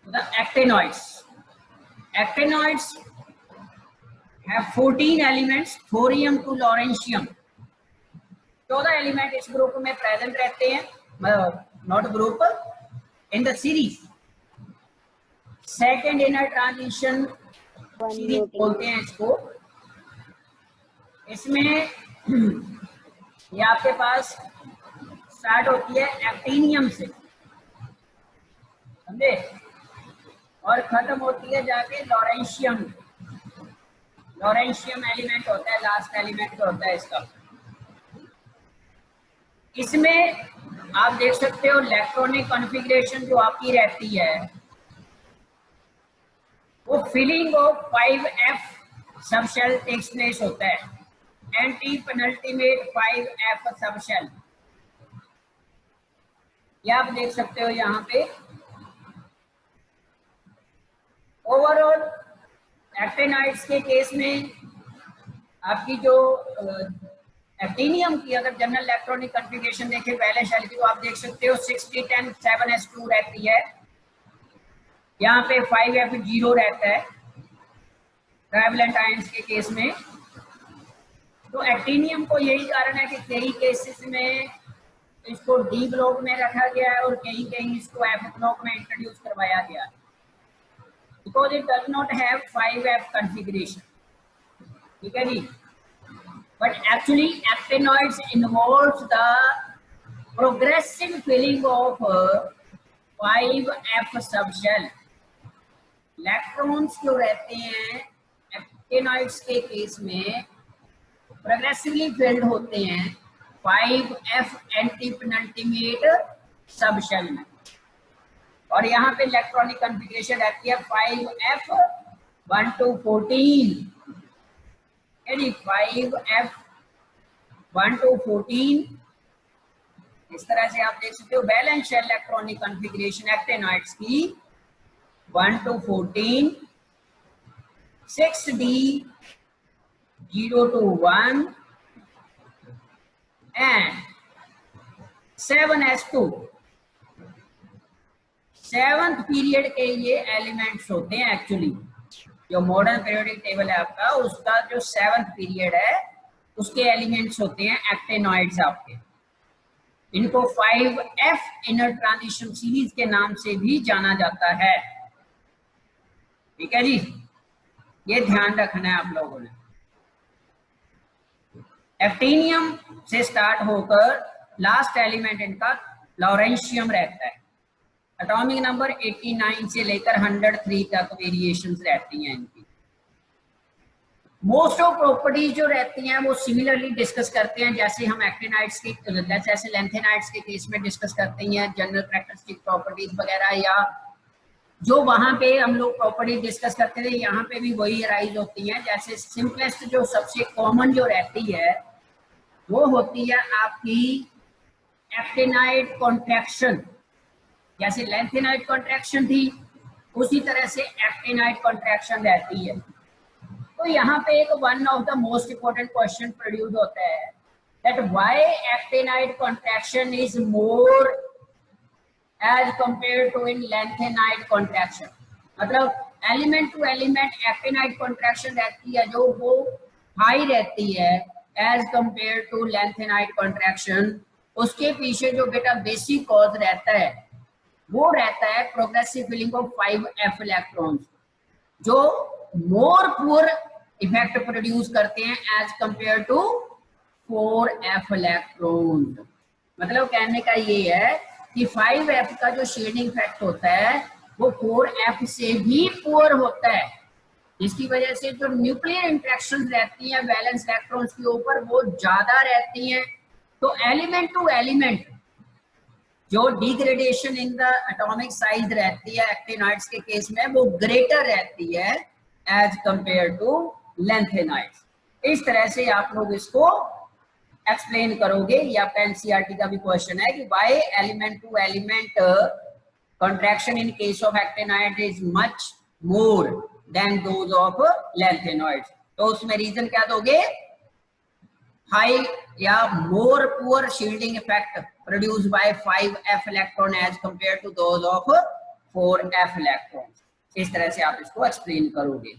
The actinoids. Actinoids have 14 elements, thorium to lawrencium. 14 element इस group में present रहते हैं, not group, in the series. Second inner transition series बोलते हैं इसको. इसमें ये आपके पास स्टार्ट होती है एक्टिनियम से, समझे, और खत्म होती है जाके लॉरेंशियम. लॉरेंशियम एलिमेंट होता है, लास्ट एलिमेंट होता है इसका. इसमें आप देख सकते हो इलेक्ट्रॉनिक कॉन्फ़िगरेशन जो आपकी रहती है वो filling of 5f subshell takes place होता है. एंटी पेनल्टीमेट 5f सबशेल, ये आप देख सकते हो यहाँ पे. ओवरऑल एक्टिनाइड्स के केस में आपकी जो एक्टिनियम की अगर जनरल इलेक्ट्रॉनिक कॉन्फ़िगरेशन देखें पहले शेल की, तो आप देख सकते हो 6010 7s2 रहती है. यहाँ पे 5f0 रहता है ट्राइवेलेंट आयंस के केस में. तो एक्टिनियम को यही कारण है कि कई केसेस में इसको डी ब्लॉक में रखा गया है और कहीं कहीं इसको एफ ब्लॉक में इंट्रोड्यूस करवाया गया है, because it does not have 5f configuration. ठीक है जी. But actually actinoids involves the progressive filling of 5f subshell. Electrons जो रहते हैं एक्टिनॉइड्स के केस में प्रोग्रेसिवली फिल्ड होते हैं 5f एंटी पेनल्टीमेट सबशेल में. और यहाँ पे इलेक्ट्रॉनिक कॉन्फ़िगरेशन रहती है 5f 1 to 14, यानी 5f 1 to 14. इस तरह से आप देख सकते हो valence shell electronic configuration actinoids की 1 to 14, 6d 0 to 1 and 7s2. 7th period के ये एलिमेंट्स होते हैं. एक्चुअली जो मॉडर्न पीरियोडिक टेबल है आपका, उसका जो 7th पीरियड है उसके एलिमेंट्स होते हैं एक्टिनॉइड्स आपके. इनको 5f इनर ट्रांजिशन सीरीज के नाम से भी जाना जाता है. ठीक है जी, ये ध्यान रखना है आप लोगों ने. एक्टिनियम से स्टार्ट होकर लास्ट एलिमेंट इनका लॉरेंशियम रहता है. एटॉमिक नंबर 89 से लेकर 103 तक वेरिएशंस रहती हैं इनकी. मोस्ट ऑफ प्रॉपर्टीज जो रहती हैं वो सिमिलरली डिस्कस करते हैं, जैसे हम एक्टिनाइड्स की, जैसे लैंथेनाइड्स के केस में डिस्कस करते हैं जनरल कैरेक्टरिस्टिक प्रॉपर्टीज वगैरह, या जो वहां पे हम लोग प्रॉपर्टी डिस्कस करते थे यहाँ पे भी वही अराइज होती हैं. जैसे सिंपलेस्ट जो सबसे कॉमन जो रहती है वो होती है आपकी एक्टिनाइड कॉन्ट्रैक्शन. जैसे लैंथेनाइड कॉन्ट्रैक्शन थी उसी तरह से एक्टिनाइड कॉन्ट्रैक्शन रहती है. तो यहाँ पे एक one of the most important question produce होता है that why actinide contraction is more as compare to in lanthanide contraction. मतलब element to element actinide contraction रहती है जो वो हाई रहती है as compare to lanthanide contraction. उसके पीछे जो बेटा बेसिक कॉज रहता है वो रहता है progressive filling of 5f electrons, जो मोर पुअर इफेक्ट प्रोड्यूस करते हैं as compare to 4f electrons. मतलब कहने का ये है कि 5f का जो शेडिंग इफेक्ट होता है वो 4f से भी पुअर होता है, जिसकी वजह से जो न्यूक्लियर इंटरेक्शंस रहती हैं वैलेंस इलेक्ट्रॉन्स के ऊपर वो ज्यादा रहती हैं. तो एलिमेंट टू एलिमेंट जो degradation in the atomic size रहती है एक्टिनॉइड्स के केस में वो ग्रेटर रहती है एज कंपेयर टू लैंथेनाइड्स. इस तरह से आप लोग इसको एक्सप्लेन करोगे. या एनसीईआरटी का भी क्वेश्चन है कि why element to element contraction in case of actinide is much more than those of lanthanoids. तो उसमें रीजन क्या दोगे? हाई या more poor shielding effect produced by 5f electron as compared to those of 4f electron. इस तरह से आप इसको एक्सप्लेन करोगे।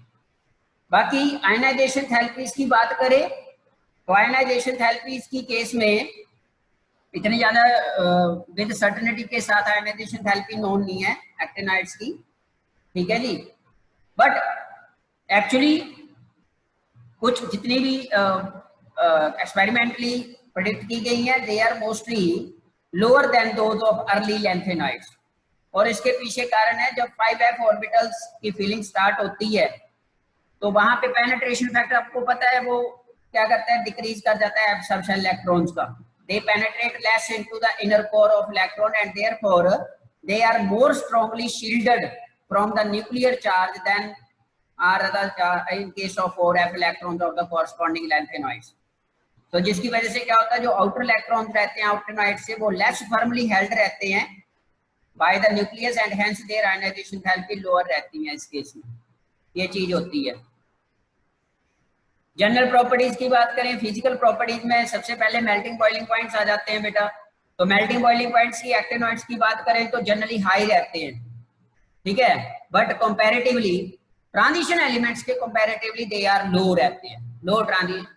बाकी आयनाइजेशन थैलेपीज की बात करें तो आयनाइजेशन थैलेपीज की केस में इतनी ज़्यादा विद सर्टेनिटी के साथ आयनाइजेशन थैलेपी नोन नहीं है एक्टिनाइड्स की, ठीक है जी। बट एक्चुअली कुछ जितनी भी एक्सपेरिमेंटली प्रेडिक्ट की गई हैं they are mostly lower than those of early lanthanides. और इसके पीछे कारण है, जब 5f ऑर्बिटल्स की फीलिंग स्टार्ट होती है तो वहां पे पेनिट्रेशन फैक्टर आपको पता है वो क्या करता है, डिक्रीज कर जाता है एब्सॉर्प्शन इलेक्ट्रॉन्स का। They penetrate less into the inner core of electron and therefore they are more strongly shielded from the nuclear charge than are the in case of 4f electrons of the corresponding lanthanoids. तो जिसकी वजह से क्या होता है, जो outer electrons रहते हैं आउटरनाइड से वो लेस फर्मली हेल्ड रहते हैं by the nucleus and hence their ionization enthalpy lower रहती है इस केस में। ये चीज होती है। जनरल प्रॉपर्टीज की बात करें, फिजिकल प्रॉपर्टीज में सबसे पहले मेल्टिंग बॉइलिंग पॉइंट्स आ जाते हैं बेटा। तो मेल्टिंग बॉइलिंग पॉइंट्स की एक्टिनॉइड्स की बात करें तो जनरली हाई रहते हैं, ठीक है। बट कंपैरेटिवली ट्रांजिशन एलिमेंट्स के कंपैरेटिवली दे आर लो रहते हैं।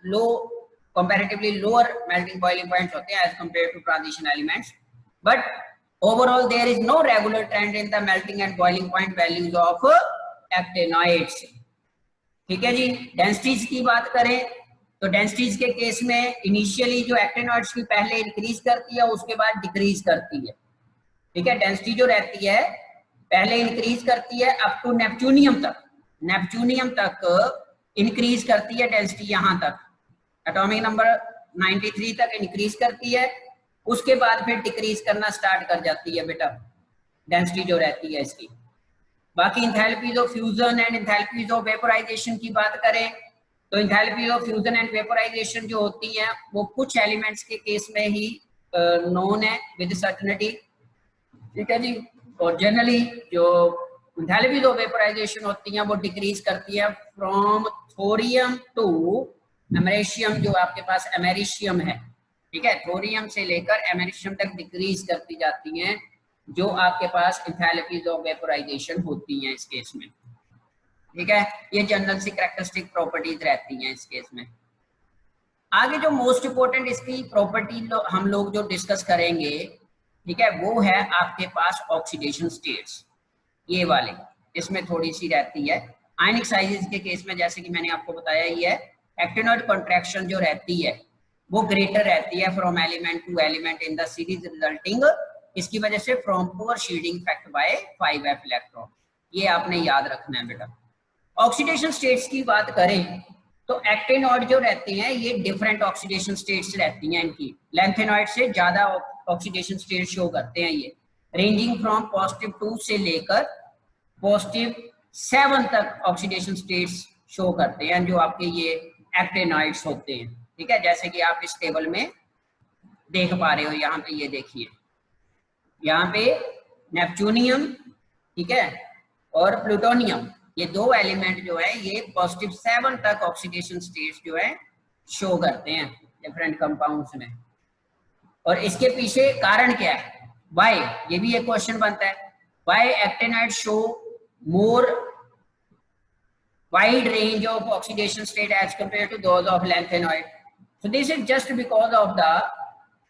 Low comparatively lower melting boiling points होते हैं as compare to transition elements. But overall there is no regular trend in the melting and boiling point values of actinoids, ठीक है जी। Densities की बात करें तो डेंसिटीज के केस में इनिशियली जो एक्टिनॉइड्स की पहले इंक्रीज करती है उसके बाद डिक्रीज करती है, ठीक है। डेंसिटी जो रहती है पहले इंक्रीज करती है अप टू नेपच्यूनियम तक इंक्रीज करती है डेंसिटी, यहां तक एटॉमिक नंबर 93 तक इंक्रीज करती है, उसके बाद फिर डिक्रीज करना स्टार्ट कर जाती है बेटा डेंसिटी जो रहती है इसकी। बाकी enthalpies of fusion and enthalpies of vaporisation की बात करें तो enthalpies of fusion and vaporisation जो होती हैं वो कुछ एलिमेंट्स के केस में ही नोन है विद सर्टेनिटी, ठीक है जी। और जनरली जो इंथैल्पीज ऑफ वेपोराइजेशन होती हैं वो डिक्रीज करती है फ्रॉम थोरियम टू अमेरिशियम, जो आपके पास अमेरिशियम है, ठीक है। थोरियम से लेकर अमेरिशियम तक डिक्रीज करती जाती हैं जो आपके पास इंथैल्पीज ऑफ वेपोराइजेशन होती हैं इस केस में, ठीक है। ये जनरल सी कैरेक्टरिस्टिक प्रॉपर्टीज रहती हैं इस केस में। आगे जो मोस्ट इंपोर्टेंट इसकी प्रॉपर्टी हम लोग जो डिस्कस करेंगे, ठीक है, वो है आपके पास ऑक्सीडेशन स्टेट्स, ये वाले इसमें थोड़ी सी रहती है। आयनिक साइजेस के केस में जैसे कि मैंने आपको बताया ही है, एक्टिनॉइड कॉन्ट्रैक्शन जो रहती है वो ग्रेटर रहती है from element to element in the series resulting, इसकी वजह से from poor shielding effect by 5f electron. ये आपने याद रखना है बेटा। ऑक्सीडेशन स्टेट्स की बात करें तो एक्टिनॉइड जो रहते हैं ये डिफरेंट ऑक्सीडेशन स्टेट्स रहती हैं, इनकी लैंथेनॉइड से ज्यादा ऑक्सीडेशन स्टेट शो करते हैं ये, रेंजिंग फ्रॉम +2 से लेकर +7 तक ऑक्सीडेशन स्टेट्स शो करते हैं जो आपके ये एक्टिनॉइड्स होते हैं, ठीक है। जैसे कि आप इस टेबल में देख पा रहे हो, यहाँ पे ये देखिए, यहाँ पे नेपच्यूनियम, ठीक है, और प्लूटोनियम, ये दो एलिमेंट जो है ये +7 तक ऑक्सीडेशन स्टेट्स जो है शो करते हैं डिफरेंट कंपाउंड्स में। और इसके पीछे कारण क्या है, व्हाई, ये भी एक क्वेश्चन बनता है, why actinide show more wide range of oxidation state as compared to those of lanthanoid. So this is just because of the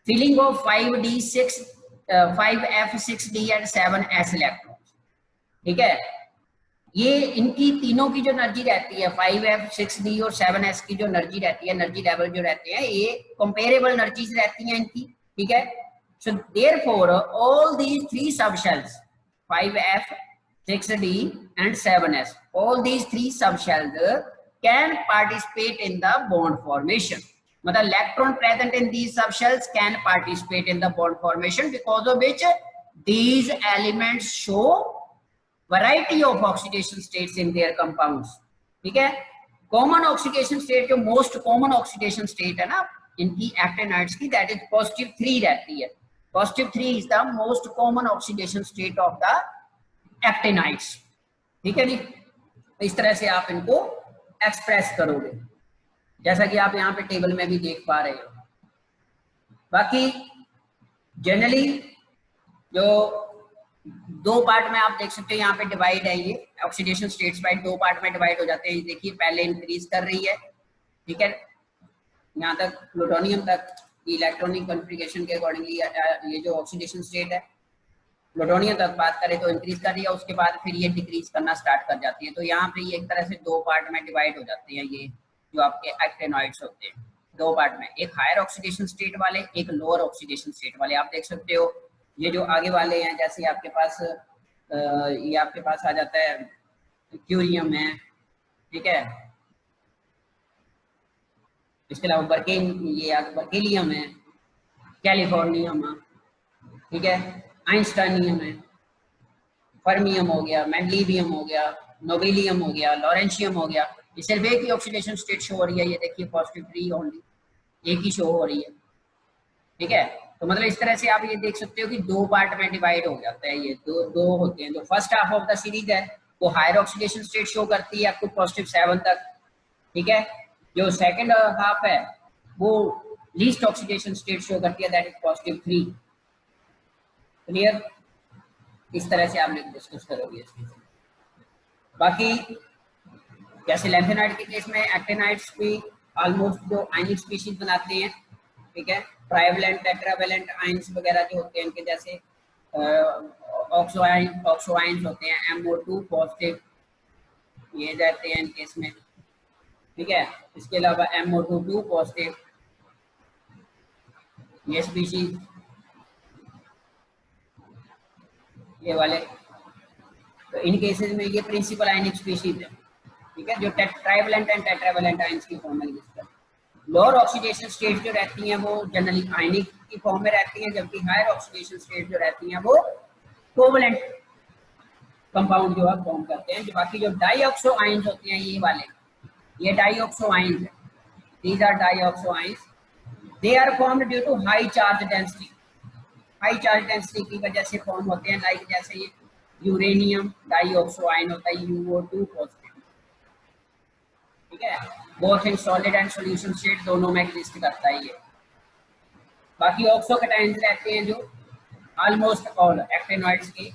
filling of 5d6 5f6d and 7s electrons, ठीक है। ये इनकी तीनों की जो एनर्जी रहती है 5f 6d और 7s की जो एनर्जी रहती है, एनर्जी लेवल जो रहते हैं ये कंपेरेबल एनर्जीज रहती हैं इनकी, ठीक है। So therefore all these three subshells 5f 6d and 7s, all these three subshells can participate in the bond formation. मतलब electron present in these subshells can participate in the bond formation because of which these elements show variety of oxidation states in their compounds, ठीक है। Common oxidation state जो most common oxidation state है ना इनकी actinides की, that is +3 रहती है। +3 is the most common oxidation state of the actinides, ठीक है जी। इस तरह से आप इनको एक्सप्रेस करोगे जैसा कि आप यहाँ पे टेबल में भी देख पा रहे हो। बाकी जनरली जो दो पार्ट में आप देख सकते हैं, यहाँ पे डिवाइड है, ये ऑक्सीडेशन स्टेट्स बाय दो पार्ट में डिवाइड हो जाते हैं। देखिए पहले इंक्रीज कर रही है, ठीक है, यहाँ तक प्लूटोनियम तक इलेक्ट्रॉनिक कॉन्फ़िगरेशन के अकॉर्डिंगली ये जो ऑक्सीडेशन स्टेट है प्लूटोनियम तक बात करें तो इंक्रीज कर रही है, उसके बाद फिर ये डिक्रीज करना स्टार्ट कर जाती है। तो यहाँ पे ये एक तरह से दो पार्ट में डिवाइड हो जाते हैं, ये जो आपके एक्टिनॉइड्स होते हैं दो पार्ट में, एक हायर ऑक्सीडेशन स्टेट वाले, एक लोअर ऑक्सीडेशन स्टेट वाले। आप देख सकते हो ये जो आगे वाले हैं, जैसे आपके पास ये आपके पास आ जाता है क्यूरियम है, ठीक है, इसके अलावा बर्केलियम है, कैलिफोर्नियम है, ठीक है, आइंस्टाइनियम है, फर्मियम हो गया, मेंडलीवियम हो गया, नोबेलियम हो गया, लॉरेंशियम हो गया। ये सिर्फ एक ही ऑक्सीडेशन स्टेट शो हो रही है, ये देखिए पॉजिटिव 3 ओनली, एक ही शो हो रही है, ठीक है। तो मतलब इस तरह से आप ये देख सकते हो कि दो पार्ट में डिवाइड हो जाता है, ये दो होते हैं। जो first half of the series है वो हायर ऑक्सीडेशन स्टेट शो करती है आपको पॉजिटिव 7 तक, ठीक है। जो सेकंड हाफ है वो लीस्ट ऑक्सीडेशन स्टेट शो करती है, दैट इज पॉजिटिव 3। क्लियर? इस तरह से आप डिस्कस करोगे इसके। बाकी जैसे लैंथेनाइड के केस में एक्टिनाइड्स भी ऑलमोस्ट जो आयनिक स्पीशीज बनाते हैं, ठीक है, ट्राइवेलेंट टेट्रावेलेंट आयंस वगैरह जो होते हैं इनके, जैसे ऑक्सो आयंस होते हैं MO2 पॉजिटिव, ये रहते हैं इनके इसमें, ठीक है। इसके अलावा MO2 पॉजिटिव ये स्पीशीज, ये वाले, तो इन केसेस में ये प्रिंसिपल आयनिक स्पीशीज है, ठीक है, जो ट्राइवेलेंट एंड टेट्रावेलेंट आयंस की फॉर्म में यूज करते हैं। लोअर ऑक्सीडेशन स्टेट जो रहती हैं वो जनरली आयनिक की फॉर्म में रहती हैं, जबकि हायर ऑक्सीडेशन स्टेट जो रहती हैं वो कोवलेंट कंपाउंड जो है फॉर्म करते हैं। जो बाकी जो डाइऑक्सो आयंस होते हैं ये वाले, ये डाइऑक्सो आयंस है, these are dioxo ions, they are formed due to high charge density, high charge density की वजह से फॉर्म होते हैं। लाइक जैसे ये यूरेनियम डाइऑक्सो आयन होता है UO2 पॉजिटिव, ठीक है, both in solid and solution state दोनों में एग्जिस्ट करता है ये। बाकी ऑक्सो कैटायंस रहते हैं जो ऑलमोस्ट ऑल एक्टिनॉइड्स के,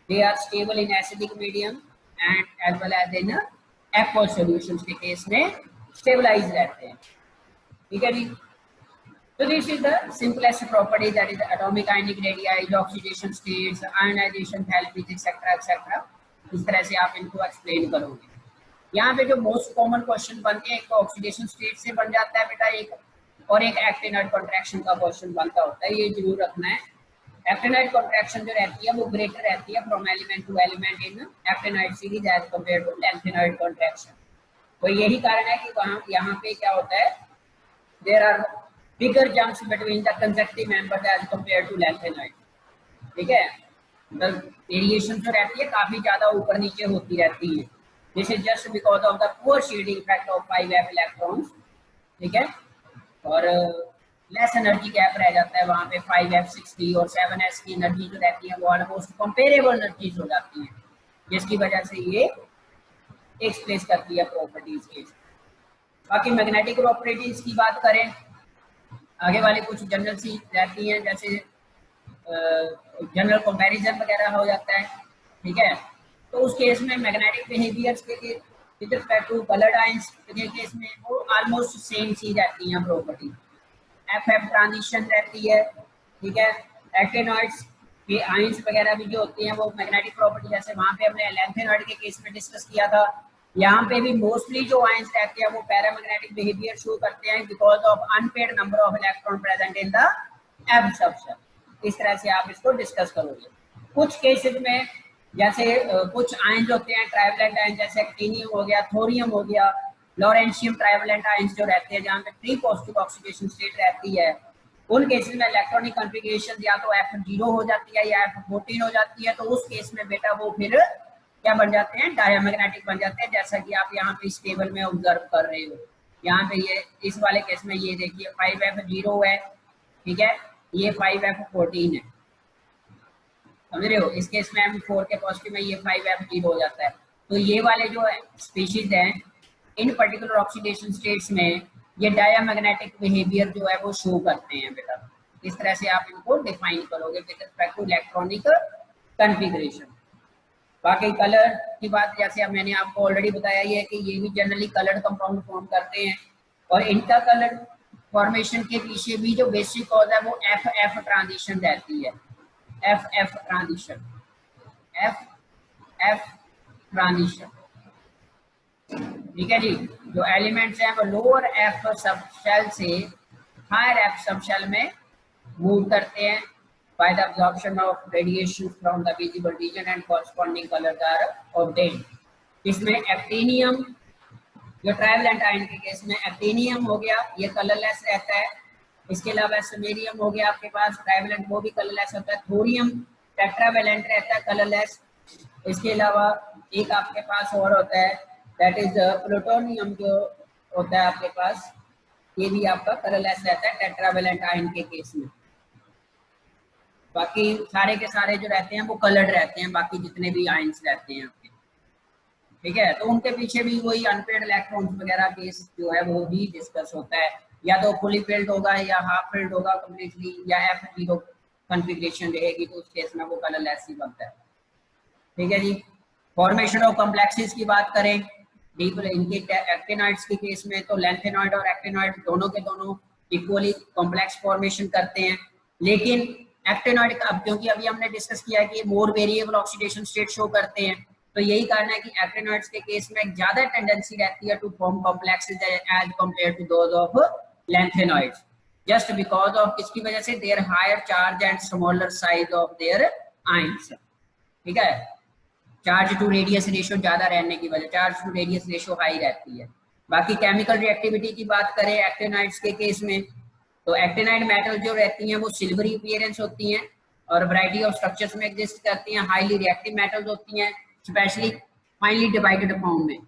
they are stable in acidic medium and as well as in aqueous solutions के केस में स्टेबलाइज रहते हैं, ठीक है जी। So this is the simplest property, that is the atomic ionic radii, oxidation states, ionization therapies, etc. etc. इस तरह से आप इनको एक्सप्लेन करोगे। यहाँ पे जो मोस्ट कॉमन क्वेश्चन बनते हैं, एक तो ऑक्सीडेशन स्टेट से बन जाता है बेटा एक, और एक एक्टिनाइड कॉन्ट्रैक्शन का क्वेश्चन बनता होता है, ये जरूर रखना है। एक्टिनाइड कॉन्ट्रैक्शन जो रहती है वो ग्रेटर रहती है from element to element in actinide series as compare to lanthanide contraction. तो यही कारण है कि वहाँ यहाँ पे क्या होता है, there are bigger jumps between the consecutive members as compared to lanthanide, ठीक है। वेरिएशन जो रहती है काफी ज्यादा ऊपर नीचे होती रहती है, this is just because of the poor shielding effect of 5f electrons, ठीक है, और लेस एनर्जी गैप रह जाता है वहाँ पे। 5f60 और 7s की एनर्जी जो रहती है वो ऑलमोस्ट कंपेरेबल एनर्जीज हो जाती हैं, जिसकी वजह से ये एक्सप्रेस करती है प्रॉपर्टीज के। बाकी मैग्नेटिक प्रॉपर्टीज की बात करें, आगे वाले कुछ जनरल सी रहती हैं, जैसे जनरल कंपैरिजन वगैरह हो जाता है, ठीक है। तो उस केस में मैग्नेटिक बिहेवियर्स के with respect two coloured ions के केस में वो ऑलमोस्ट सेम सी रहती हैं प्रॉपर्टी। FF ट्रांजिशन रहती है, ठीक है। एक्टिनॉइड्स के आयंस वगैरह भी जो होती हैं वो मैग्नेटिक प्रॉपर्टी, जैसे वहाँ पे हमने लैंथेनॉइड के केस में डिस्कस किया था, यहाँ पे भी मोस्टली जो आयंस रहते हैं वो पैरामैग्नेटिक बिहेवियर शो करते हैं because of unpaired number of electron present in the absorption. इस तरह से आप इसको डिस्कस करोगे। कुछ केसेस में जैसे कुछ आयंस होते हैं ट्राइवेलेंट आयंस, जैसे एक्टिनियम हो गया, थोरियम हो गया, लॉरेंशियम ट्राइवेलेंट आयंस जो रहते हैं जहाँ पे 3 पॉजिटिव ऑक्सीडेशन स्टेट रहती है, उन केसेस में इलेक्ट्रॉनिक कॉन्फ़िगरेशन या तो F0 हो जाती है या F14 हो जाती है। तो उस केस में बेटा वो फिर क्या बन जाते हैं, डायमैग्नेटिक बन जाते हैं, जैसा कि आप यहाँ पे इस टेबल में ऑब्जर्व कर रहे हो। यहाँ पे ये इस वाले केस में ये देखिए 5F0 है, ठीक है, ये 5F14 है, समझ रहे हो। इस केस में M4 के पॉजिटिव में ये 5F0 हो जाता है। तो ये वाले जो स्पीशीज हैं इन पर्टिकुलर ऑक्सीडेशन स्टेट्स में ये डायमैग्नेटिक बिहेवियर जो है वो शो करते हैं बेटा। इस तरह से आप इनको डिफाइन करोगे with respect to electronic configuration. बाकी कलर की बात जैसे अब मैंने आपको ऑलरेडी बताया ही है कि ये भी जनरली कलर्ड कंपाउंड फॉर्म करते हैं, और इनका कलर फॉर्मेशन के पीछे भी जो बेसिक कॉज है वो एफ एफ ट्रांजिशन रहती है, F F transition, F F transition. ठीक है जी, जो एलिमेंट्स हैं वो लोअर एफ सब शेल से हायर एफ सब शेल में मूव करते हैं by the absorption of radiation from the visible region and corresponding colors are obtained। इसमें एक्टिनियम, जो ट्राइवेलेंट आयन के केस में एक्टिनियम हो गया, ये कलरलेस रहता है। इसके अलावा समेरियम हो गया आपके पास ट्राइवेलेंट, वो भी कलरलेस होता है। थोरियम टेट्रावेलेंट रहता है कलरलेस। इसके अलावा एक आपके पास और होता है दैट इज प्लूटोनियम, जो होता है आपके पास, ये भी आपका कलरलेस रहता है टेट्रावेलेंट आयन के केस में। बाकी सारे के सारे जो रहते हैं वो कलर्ड रहते हैं, बाकी जितने भी आयंस रहते हैं आपके। ठीक है, तो उनके पीछे भी वही अनपेड इलेक्ट्रॉन्स वगैरह केस जो है वो भी डिस्कस होता है, या तो फुली फिल्ड होगा या हाफ फिल्ड होगा कम्प्लीटली, या F0 कॉन्फ़िगरेशन रहेगी तो उस केस में वो कलरलेस ही बनता है। ठीक है जी। फॉर्मेशन ऑफ कॉम्प्लेक्सेस की बात करें डीप इनके एक्टिनॉइड्स के केस में, तो लैंथेनॉइड और एक्टिनॉइड दोनों के दोनों इक्वली कॉम्प्लेक्स फॉर्मेशन करते हैं। लेकिन एक्टिनॉइड का, अब क्योंकि अभी हमने डिस्कस किया कि मोर वेरिएबल ऑक्सीडेशन स्टेट शो करते हैं, तो यही कारण है कि एक्टिनॉइड्स के केस में ज्यादा टेंडेंसी रहती है to form complexes as compare to those of lanthanoids, just because of किसकी वजह से, their higher charge and smaller size of their ions. ठीक है, चार्ज टू रेडियस रेशियो ज्यादा रहने की वजह, charge to radius ratio high रहती है। बाकी केमिकल रिएक्टिविटी की बात करें एक्टिनॉइड्स के केस में, तो एक्टिनाइड मेटल जो रहती हैं वो सिल्वरी अपीयरेंस होती हैं और वैरायटी ऑफ स्ट्रक्चर्स में एग्जिस्ट करती हैं। हाईली रिएक्टिव मेटल्स होती हैं, स्पेशली फाइनली डिवाइडेड फॉर्म में।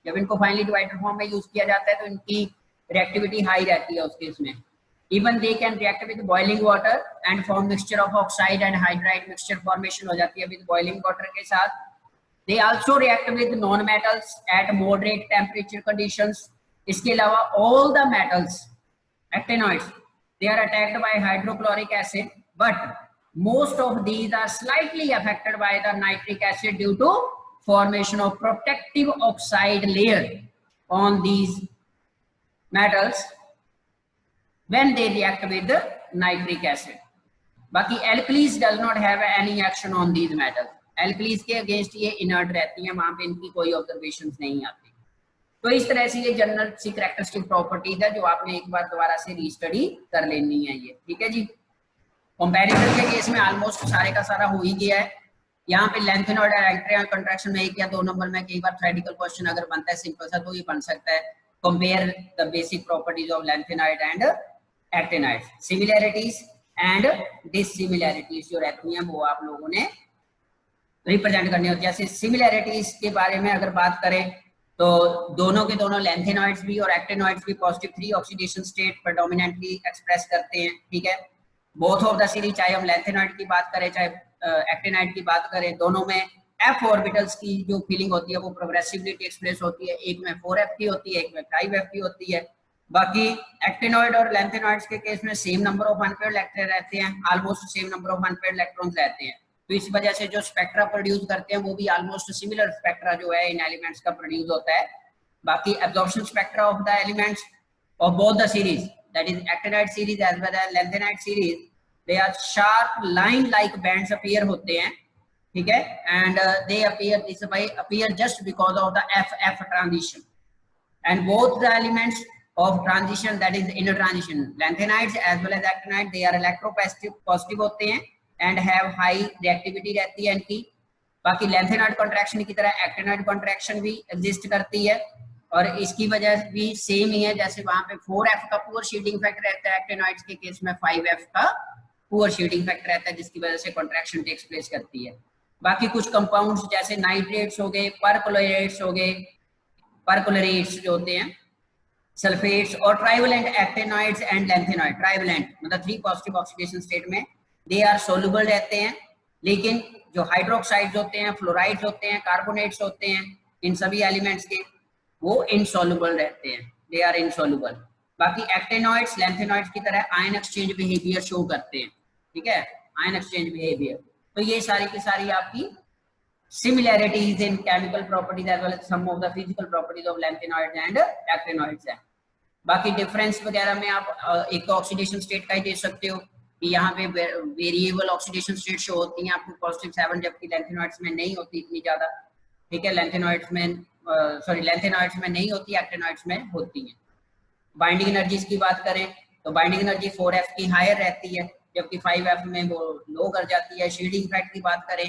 जब इनको फाइनली डिवाइडेड फॉर्म में यूज किया जाता है तो इनकी रिएक्टिविटी हाई रहती है उस केस में। Even they can react with boiling water and form mixture of oxide and hydride, mixture formation हो जाती है विद बॉइलिंग वाटर के साथ। They also react with non metals eight moderate temperature conditions. इसके अलावा all the metals actinoids, they are attacked by hydrochloric acid, but most of these are slightly affected by the nitric acid due to formation of protective oxide layer on these metals when they react with the nitric acid. बाकी alkalis does not have any action on these metals. alkalis के against ये inert रहती हैं, वहां पे इनकी कोई observations नहीं आती। तो इस तरह से ये जनरल सी कैरेक्टरिस्टिक प्रॉपर्टीज है जो आपने एक बार दोबारा से रीस्टडी कर लेनी है ये। ठीक है जी। कंपैरिजन के केस में ऑलमोस्ट सारे का सारा हो ही गया है। यहाँ पे लैंथेनॉइड और एक्टिनॉइड कंट्रैक्शन में 1 या 2 नंबर में कई बार थ्योरेटिकल क्वेश्चन अगर बनता है सिंपल सा तो ये बन सकता है, compare the basic properties of lanthanoid and actinoid. Similarities and dissimilarities जो रहती हैं वो आप लोगों ने रिप्रेजेंट करनी होती है। जैसे सिमिलैरिटीज के बारे में अगर बात करें तो दोनों के दोनों लैंथेनॉइड्स भी और एक्टिनॉइड्स भी positive 3 oxidation state predominantly express करते हैं। ठीक है, बोथ ऑफ द सीरीज, चाहे हम लैंथेनॉइड की बात करें चाहे एक्टिनॉइड की बात करें, दोनों में f ऑर्बिटल्स की जो फीलिंग होती है वो प्रोग्रेसिवली टेक्स प्लेस होती है। एक में 4f की होती है, एक में 5f की होती है। बाकी एक्टिनॉइड और लैंथेनॉइड्स के केस में same number of unpaired electron रहते हैं, almost same number of unpaired electrons रहते हैं। तो इस वजह से जो स्पेक्ट्रा प्रोड्यूस करते हैं वो भी ऑलमोस्ट सिमिलर स्पेक्ट्रा जो है इन एलिमेंट्स का प्रोड्यूस होता है। बाकी absorption spectra of the elements of both the series, that is actinide series as well as lanthanide series, they are sharp line like bands appear होते हैं। ठीक है, and they appear just because of the F transition and both the elements of transition, that is inner transition, lanthanides as well as actinide, they are electropositive होते हैं and have high reactivity रहती है इनकी। बाकी lanthanoid contraction की तरह actinoid contraction भी exist करती है और इसकी वजह भी सेम ही है, जैसे वहां पे 4f का पुअर शील्डिंग फैक्टर रहता है, एक्टिनॉइड्स के केस में 5f का पुअर शील्डिंग फैक्टर रहता है जिसकी वजह से कॉन्ट्रैक्शन टेक्स प्लेस करती है। बाकी कुछ कंपाउंड्स जैसे नाइट्रेट्स हो गए, परक्लोरेट्स हो गए, परक्लोरेट्स जो होते हैं, सल्फेट्स और trivalent actinoids and lanthanoid, trivalent मतलब 3 पॉजिटिव ऑक्सीडेशन स्टेट में दे आर सोल्यूबल रहते हैं। लेकिन जो हाइड्रोक्साइड्स होते हैं, फ्लोराइड्स होते हैं, कार्बोनेट्स होते हैं, इन सभी एलिमेंट्स के वो इनसोल्यूबल रहते हैं, दे आर इनसोल्यूबल। बाकी एक्टिनॉइड्स लैंथेनॉइड्स की तरह आयन एक्सचेंज बिहेवियर शो करते हैं। ठीक है, आयन एक्सचेंज बिहेवियर, तो ये सारी की सारी आपकी similarities in chemical properties as well as some of the physical properties of lanthanoids and actinoids है। बाकी डिफरेंस वगैरह में आप एक तो ऑक्सीडेशन स्टेट का ही दे सकते हो कि यहाँ पे वेरिएबल ऑक्सीडेशन स्टेट शो होती हैं आपको +7, जबकि लैंथेनॉइड्स में नहीं होती इतनी ज्यादा, ठीक है। लैंथेनॉइड्स में लैंथेनॉइड्स में नहीं होती, एक्टिनॉइड्स में होती हैं। बाइंडिंग एनर्जीज की बात करें तो बाइंडिंग एनर्जी 4f की हायर रहती है, जबकि 5f में वो लो कर जाती है। शील्डिंग इफेक्ट की बात करें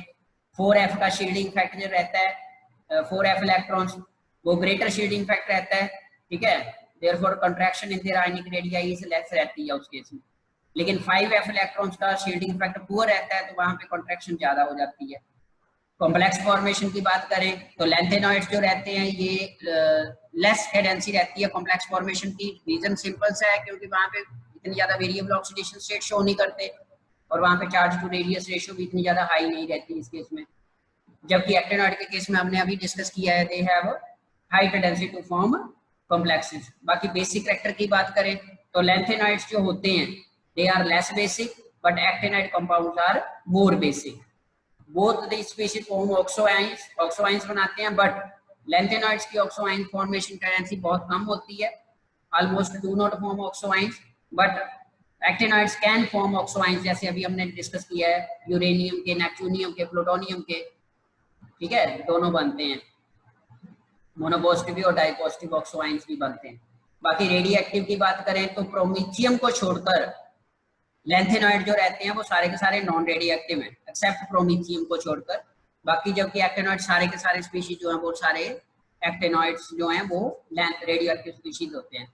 4f का शील्डिंग इफेक्ट जो रहता है 4f इलेक्ट्रॉन्स वो ग्रेटर शील्डिंग इफेक्ट रहता है, ठीक है। Therefore contraction in their ionic radii is less रहती है उस केस में। लेकिन 5f इलेक्ट्रॉन्स का शील्डिंग इफेक्ट पुअर रहता है, तो वहां पे कंट्रैक्शन ज्यादा हो जाती है। कॉम्प्लेक्स फॉर्मेशन की बात करें तो लैंथेनॉइड्स जो रहते हैं ये लेस हेडेंसी रहती है कॉम्प्लेक्स फॉर्मेशन की। रीजन सिंपल सा है, क्योंकि वहां पे इतनी ज्यादा वेरिएबल ऑक्सीडेशन स्टेट शो नहीं करते और वहां पे चार्ज टू रेडियस रेशियो भी इतनी ज्यादा हाई नहीं रहती इस केस में। जबकि एक्टिनॉइड के केस में हमने अभी डिस्कस किया है, they have high tendency to form complexes. बाकी बेसिक कैरेक्टर की बात करें तो लैंथेनॉइड्स जो होते हैं they are less basic but actinide compounds are more basic. Both the species form oxoanions बनाते हैं, बट लैंथेनॉइड्स की ऑक्सोआइन फॉर्मेशन टेंडेंसी बहुत कम होती है, almost do not form oxoanions. But actinoids can form oxoanions, जैसे अभी हमने डिस्कस किया है यूरेनियम के, नेपच्यूनियम के, प्लूटोनियम के, ठीक है, दोनों बनते हैं। मोनोपॉजिटिव और डाइपॉजिटिव ऑक्सोआइंस भी बनते हैं। बाकी रेडियो एक्टिव की बात करें तो प्रोमीथियम को छोड़कर लैंथेनॉइड जो रहते हैं वो सारे के सारे नॉन रेडियो एक्टिव हैं, एक्सेप्ट प्रोमीथियम को छोड़कर। बाकी जबकि एक्टिनॉइड सारे के सारे स्पीशीज जो हैं वो सारे एक्टिनॉइड्स जो हैं वो रेडियो एक्टिव स्पीशीज होते हैं।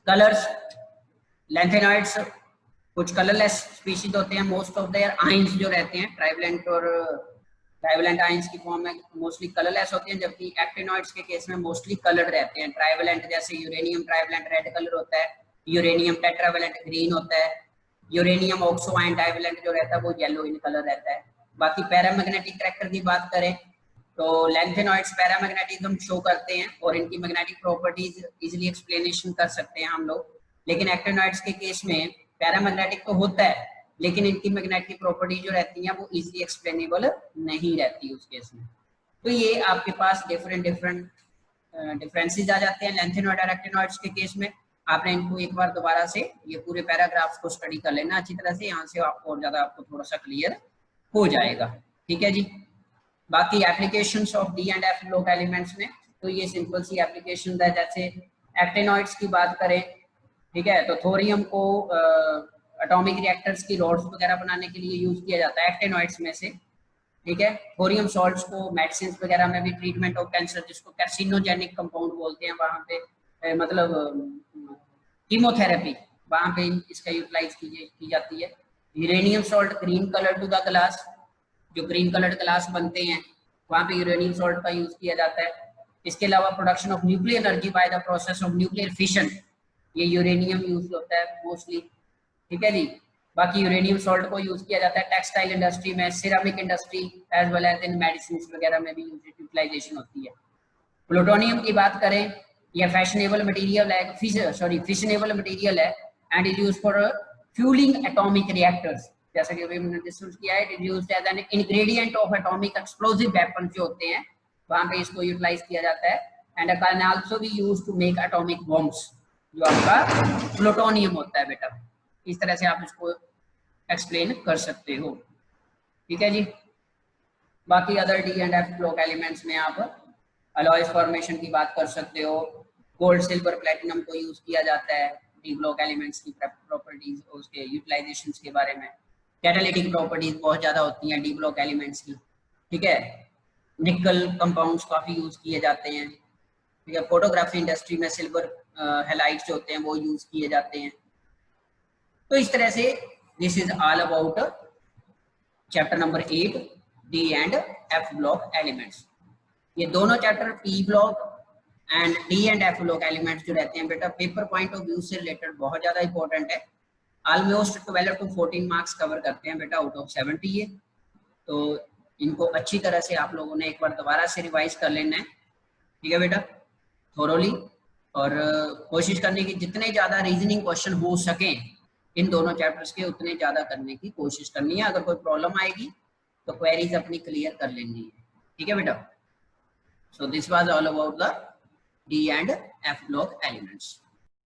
कलर्स, लैंथेनॉइड्स कुछ कलरलेस स्पीशीज होते हैं। मोस्ट ऑफ देयर आइंस जो रहते हैं ट्राइवेलेंट और ट्राइवेलेंट आइंस की फॉर्म में मोस्टली कलरलेस होते हैं, जबकि एक्टिनॉइड्स के केस में मोस्टली कलर्ड रहते हैं। ट्राइवेलेंट जैसे यूरेनियम ट्राइवेलेंट रेड कलर होता है, यूरेनियम टेट्रावेलेंट ग्रीन होता है, यूरेनियम ऑक्सोआइन डाइवेलेंट जो रहता है वो येलो इन कलर रहता है। बाकी पैरामैग्नेटिक कैरेक्टर की बात करें तो लैंथेनॉइड्स पैरामैग्नेटिज्म शो करते हैं और इनकी मैग्नेटिक प्रॉपर्टीज इजीली एक्सप्लेनेशन कर सकते हैं हम लोग। लेकिन एक्टिनॉइड्स के केस में पैरामैग्नेटिक तो होता है, लेकिन इनकी मैग्नेटिक प्रॉपर्टीज जो रहती हैं वो इजीली एक्सप्लेनेबल नहीं रहती उस केस में। तो ये आपके पास डिफरेंट डिफरेंसेस आ जाते हैं लैंथेनॉइड और एक्टिनॉइड्स के केस में। आपने इनको एक बार दोबारा से ये पूरे पैराग्राफ्स को स्टडी कर लेना अच्छी तरह से, यहाँ से आपको और ज्यादा आपको थोड़ा सा क्लियर हो जाएगा, ठीक है जी। बाकी applications of D and F block elements में तो ये सिंपल सी एप्लीकेशन है। जैसे एक्टिनॉइड्स की बात करें, ठीक है, तो थोरियम को एटॉमिक रिएक्टर्स की रॉड्स वगैरह बनाने के लिए यूज किया जाता है एक्टिनॉइड्स में से, ठीक है। थोरियम सॉल्ट्स को मेडिसिन वगैरह में भी, ट्रीटमेंट ऑफ कैंसर जिसको कार्सिनोजेनिक कंपाउंड बोलते हैं, वहाँ पे मतलब कीमोथेरेपी वहाँ पे इसका यूटिलाइज की जाती है। Uranium salt green colour to the glass, जो ग्रीन कलर्ड ग्लास बनते हैं वहाँ पे यूरेनियम सॉल्ट का यूज किया जाता है। इसके अलावा production of nuclear energy by the process of nuclear fission, ये यूरेनियम यूज होता है मोस्टली, ठीक है जी। बाकी यूरेनियम सॉल्ट को यूज किया जाता है टेक्सटाइल इंडस्ट्री में, ceramic industry as well as in medicine वगैरह में भी यूटिलाइजेशन होती है। प्लूटोनियम की बात करें, यह फैशनेबल मटेरियल है, फिशनेबल मटेरियल है and is used for fueling atomic reactors. जैसा कि अभी हमने डिस्कस किया है, it is used as an ingredient of atomic explosive weapon जो होते हैं वहां पे इसको यूटिलाइज किया जाता है। And can also be used to make atomic bombs, जो आपका प्लूटोनियम होता है बेटा। इस तरह से आप इसको एक्सप्लेन कर सकते हो, ठीक है जी। बाकी other D and F block elements में आप अलॉयज फॉर्मेशन की बात कर सकते हो। गोल्ड सिल्वर प्लेटिनम को यूज किया जाता है डी ब्लॉक एलिमेंट्स की प्रॉपर्टीज और उसके यूटिलाइजेशंस के बारे में। कैटालिटिक प्रॉपर्टीज बहुत ज्यादा होती हैं डी ब्लॉक एलिमेंट्स की, ठीक है। निकल कंपाउंड्स काफी यूज किए जाते हैं, ठीक है। फोटोग्राफी इंडस्ट्री में सिल्वर हैलाइड्स जो होते हैं वो यूज किए जाते हैं। तो इस तरह से this is all about chapter number 8 D and F block elements. ये दोनों chapter P block and D and F block elements जो रहते हैं बेटा पेपर पॉइंट ऑफ व्यू से रिलेटेड बहुत ज्यादा इंपॉर्टेंट है। ऑलमोस्ट 12 to 14 मार्क्स कवर करते हैं बेटा आउट ऑफ 70 ये। तो इनको अच्छी तरह से आप लोगों ने एक बार दोबारा से रिवाइज कर लेना है, ठीक है बेटा, थोरोली। और कोशिश करने की जितने ज्यादा रीजनिंग क्वेश्चन हो सके इन दोनों चैप्टर्स के उतने ज्यादा करने की कोशिश करनी है। अगर कोई प्रॉब्लम आएगी तो क्वेरीज अपनी क्लियर कर लेंगी। ठीक है बेटा। So this was all about the D and F block elements.